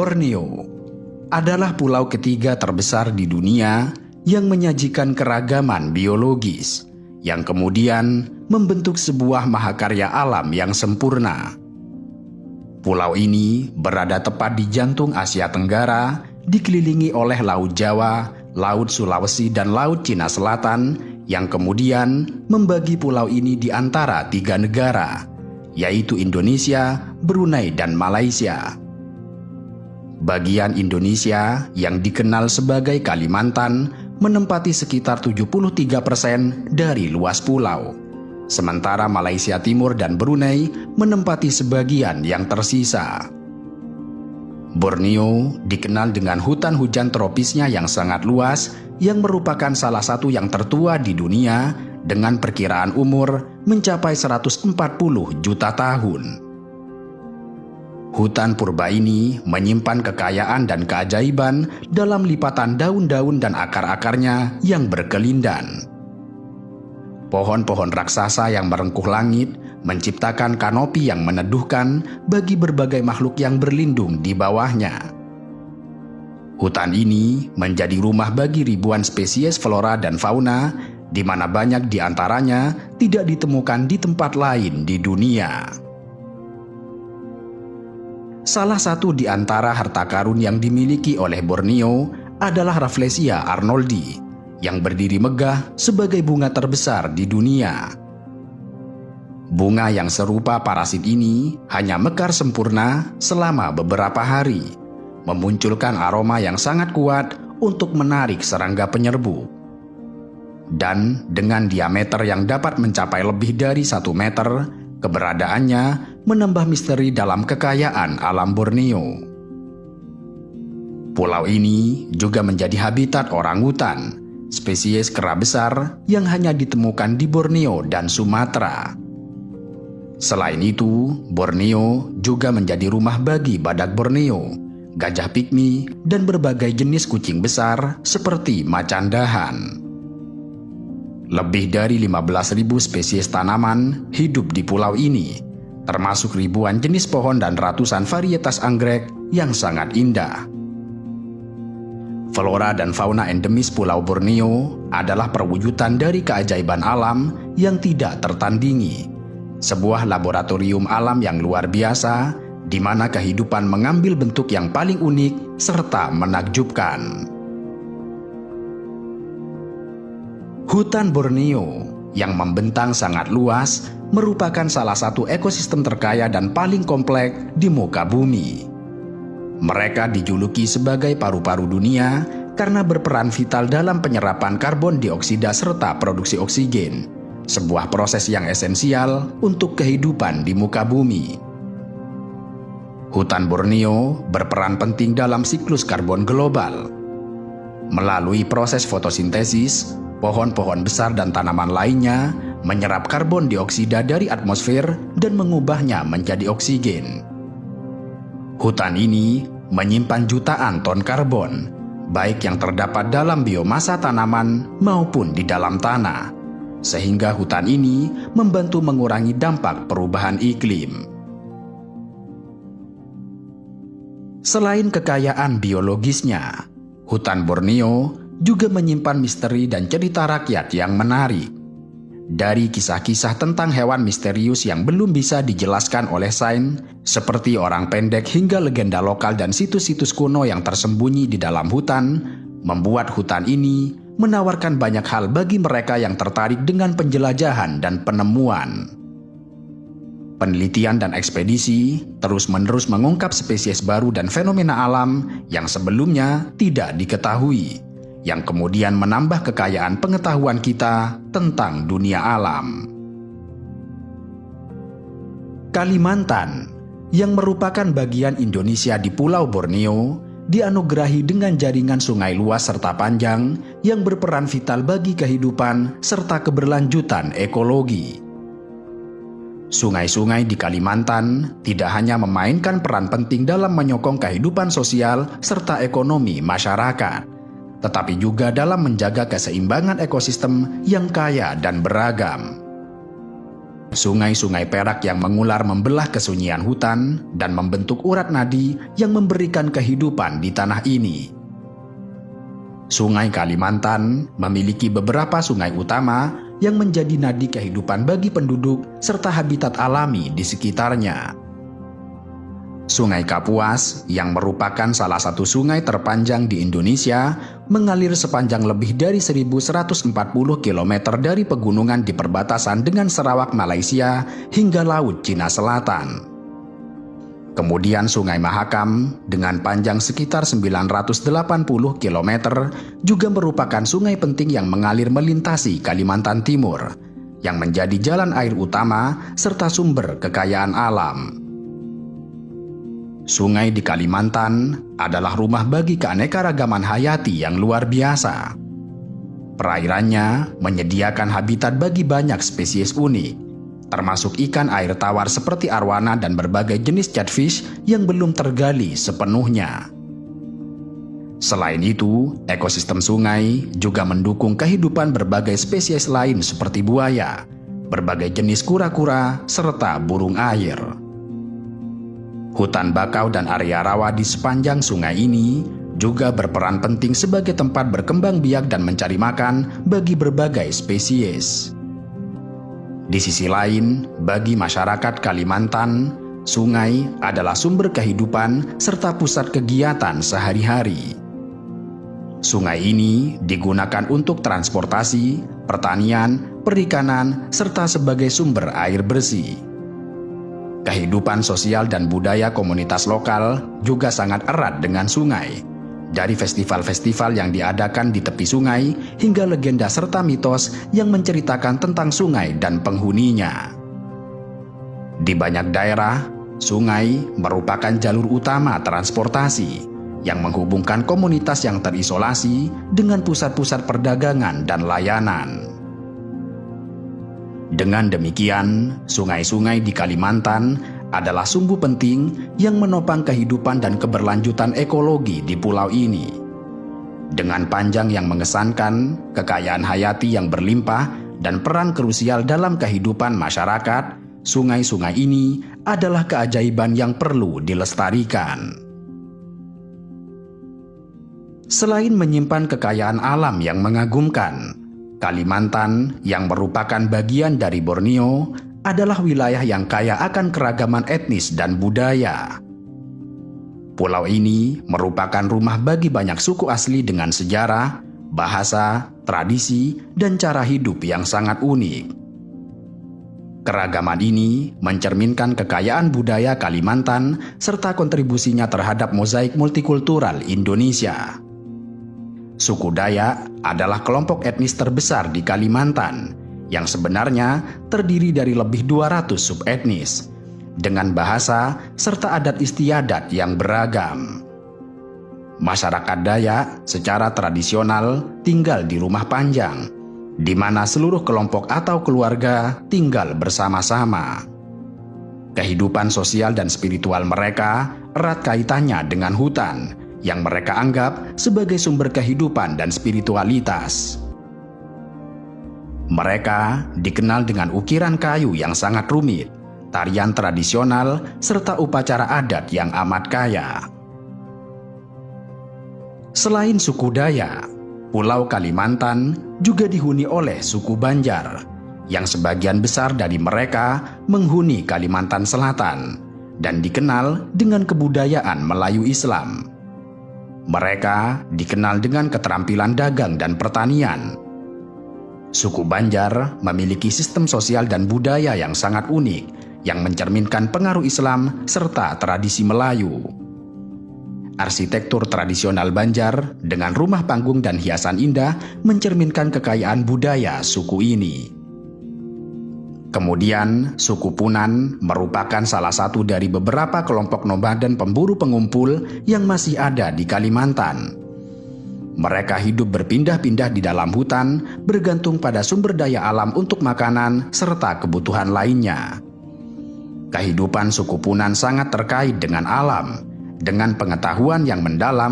Borneo adalah pulau ketiga terbesar di dunia yang menyajikan keragaman biologis, yang kemudian membentuk sebuah mahakarya alam yang sempurna. Pulau ini berada tepat di jantung Asia Tenggara, dikelilingi oleh Laut Jawa, Laut Sulawesi, dan Laut Cina Selatan, yang kemudian membagi pulau ini di antara 3 negara, yaitu Indonesia, Brunei, dan Malaysia. Bagian Indonesia yang dikenal sebagai Kalimantan menempati sekitar 73% dari luas pulau, sementara Malaysia Timur dan Brunei menempati sebagian yang tersisa. Borneo dikenal dengan hutan hujan tropisnya yang sangat luas, yang merupakan salah satu yang tertua di dunia dengan perkiraan umur mencapai 140 juta tahun. Hutan purba ini menyimpan kekayaan dan keajaiban dalam lipatan daun-daun dan akar-akarnya yang berkelindan. Pohon-pohon raksasa yang merengkuh langit menciptakan kanopi yang meneduhkan bagi berbagai makhluk yang berlindung di bawahnya. Hutan ini menjadi rumah bagi ribuan spesies flora dan fauna, di mana banyak di antaranya tidak ditemukan di tempat lain di dunia. Salah satu di antara harta karun yang dimiliki oleh Borneo adalah Rafflesia arnoldi, yang berdiri megah sebagai bunga terbesar di dunia. Bunga yang serupa parasit ini hanya mekar sempurna selama beberapa hari, memunculkan aroma yang sangat kuat untuk menarik serangga penyerbu. Dan dengan diameter yang dapat mencapai lebih dari 1 meter, keberadaannya menambah misteri dalam kekayaan alam Borneo. Pulau ini juga menjadi habitat orangutan, spesies kera besar yang hanya ditemukan di Borneo dan Sumatera. Selain itu, Borneo juga menjadi rumah bagi badak Borneo, gajah pygmy, dan berbagai jenis kucing besar seperti macan dahan. Lebih dari 15.000 spesies tanaman hidup di pulau ini, termasuk ribuan jenis pohon dan ratusan varietas anggrek yang sangat indah. Flora dan fauna endemis Pulau Borneo adalah perwujudan dari keajaiban alam yang tidak tertandingi. Sebuah laboratorium alam yang luar biasa, di mana kehidupan mengambil bentuk yang paling unik serta menakjubkan. Hutan Borneo yang membentang sangat luas merupakan salah satu ekosistem terkaya dan paling kompleks di muka bumi. Mereka dijuluki sebagai paru-paru dunia karena berperan vital dalam penyerapan karbon dioksida serta produksi oksigen, sebuah proses yang esensial untuk kehidupan di muka bumi. Hutan Borneo berperan penting dalam siklus karbon global. Melalui proses fotosintesis, pohon-pohon besar dan tanaman lainnya menyerap karbon dioksida dari atmosfer dan mengubahnya menjadi oksigen. Hutan ini menyimpan jutaan ton karbon, baik yang terdapat dalam biomasa tanaman maupun di dalam tanah, sehingga hutan ini membantu mengurangi dampak perubahan iklim. Selain kekayaan biologisnya, hutan Borneo juga menyimpan misteri dan cerita rakyat yang menarik. Dari kisah-kisah tentang hewan misterius yang belum bisa dijelaskan oleh sains, seperti orang pendek hingga legenda lokal dan situs-situs kuno yang tersembunyi di dalam hutan, membuat hutan ini menawarkan banyak hal bagi mereka yang tertarik dengan penjelajahan dan penemuan. Penelitian dan ekspedisi terus-menerus mengungkap spesies baru dan fenomena alam yang sebelumnya tidak diketahui, yang kemudian menambah kekayaan pengetahuan kita tentang dunia alam. Kalimantan, yang merupakan bagian Indonesia di Pulau Borneo, dianugerahi dengan jaringan sungai luas serta panjang yang berperan vital bagi kehidupan serta keberlanjutan ekologi. Sungai-sungai di Kalimantan tidak hanya memainkan peran penting dalam menyokong kehidupan sosial serta ekonomi masyarakat, tetapi juga dalam menjaga keseimbangan ekosistem yang kaya dan beragam. Sungai-sungai perak yang mengular membelah kesunyian hutan dan membentuk urat nadi yang memberikan kehidupan di tanah ini. Sungai Kalimantan memiliki beberapa sungai utama yang menjadi nadi kehidupan bagi penduduk serta habitat alami di sekitarnya. Sungai Kapuas, yang merupakan salah satu sungai terpanjang di Indonesia, mengalir sepanjang lebih dari 1.140 km dari pegunungan di perbatasan dengan Sarawak, Malaysia, hingga Laut Cina Selatan. Kemudian Sungai Mahakam, dengan panjang sekitar 980 km, juga merupakan sungai penting yang mengalir melintasi Kalimantan Timur, yang menjadi jalan air utama serta sumber kekayaan alam. Sungai di Kalimantan adalah rumah bagi keanekaragaman hayati yang luar biasa. Perairannya menyediakan habitat bagi banyak spesies unik, termasuk ikan air tawar seperti arwana dan berbagai jenis catfish yang belum tergali sepenuhnya. Selain itu, ekosistem sungai juga mendukung kehidupan berbagai spesies lain seperti buaya, berbagai jenis kura-kura, serta burung air. Hutan bakau dan area rawa di sepanjang sungai ini juga berperan penting sebagai tempat berkembang biak dan mencari makan bagi berbagai spesies. Di sisi lain, bagi masyarakat Kalimantan, sungai adalah sumber kehidupan serta pusat kegiatan sehari-hari. Sungai ini digunakan untuk transportasi, pertanian, perikanan, serta sebagai sumber air bersih. Kehidupan sosial dan budaya komunitas lokal juga sangat erat dengan sungai. Dari festival-festival yang diadakan di tepi sungai hingga legenda serta mitos yang menceritakan tentang sungai dan penghuninya. Di banyak daerah, sungai merupakan jalur utama transportasi yang menghubungkan komunitas yang terisolasi dengan pusat-pusat perdagangan dan layanan. Dengan demikian, sungai-sungai di Kalimantan adalah sumbu penting yang menopang kehidupan dan keberlanjutan ekologi di pulau ini. Dengan panjang yang mengesankan, kekayaan hayati yang berlimpah, dan peran krusial dalam kehidupan masyarakat, sungai-sungai ini adalah keajaiban yang perlu dilestarikan. Selain menyimpan kekayaan alam yang mengagumkan, Kalimantan, yang merupakan bagian dari Borneo, adalah wilayah yang kaya akan keragaman etnis dan budaya. Pulau ini merupakan rumah bagi banyak suku asli dengan sejarah, bahasa, tradisi, dan cara hidup yang sangat unik. Keragaman ini mencerminkan kekayaan budaya Kalimantan serta kontribusinya terhadap mozaik multikultural Indonesia. Suku Dayak adalah kelompok etnis terbesar di Kalimantan yang sebenarnya terdiri dari lebih 200 subetnis dengan bahasa serta adat istiadat yang beragam. Masyarakat Dayak secara tradisional tinggal di rumah panjang, di mana seluruh kelompok atau keluarga tinggal bersama-sama. Kehidupan sosial dan spiritual mereka erat kaitannya dengan hutan, yang mereka anggap sebagai sumber kehidupan dan spiritualitas. Mereka dikenal dengan ukiran kayu yang sangat rumit, tarian tradisional, serta upacara adat yang amat kaya. Selain suku Dayak, Pulau Kalimantan juga dihuni oleh suku Banjar, yang sebagian besar dari mereka menghuni Kalimantan Selatan dan dikenal dengan kebudayaan Melayu Islam. Mereka dikenal dengan keterampilan dagang dan pertanian. Suku Banjar memiliki sistem sosial dan budaya yang sangat unik, yang mencerminkan pengaruh Islam serta tradisi Melayu. Arsitektur tradisional Banjar dengan rumah panggung dan hiasan indah mencerminkan kekayaan budaya suku ini. Kemudian, suku Punan merupakan salah satu dari beberapa kelompok nomaden pemburu pengumpul yang masih ada di Kalimantan. Mereka hidup berpindah-pindah di dalam hutan, bergantung pada sumber daya alam untuk makanan serta kebutuhan lainnya. Kehidupan suku Punan sangat terkait dengan alam, dengan pengetahuan yang mendalam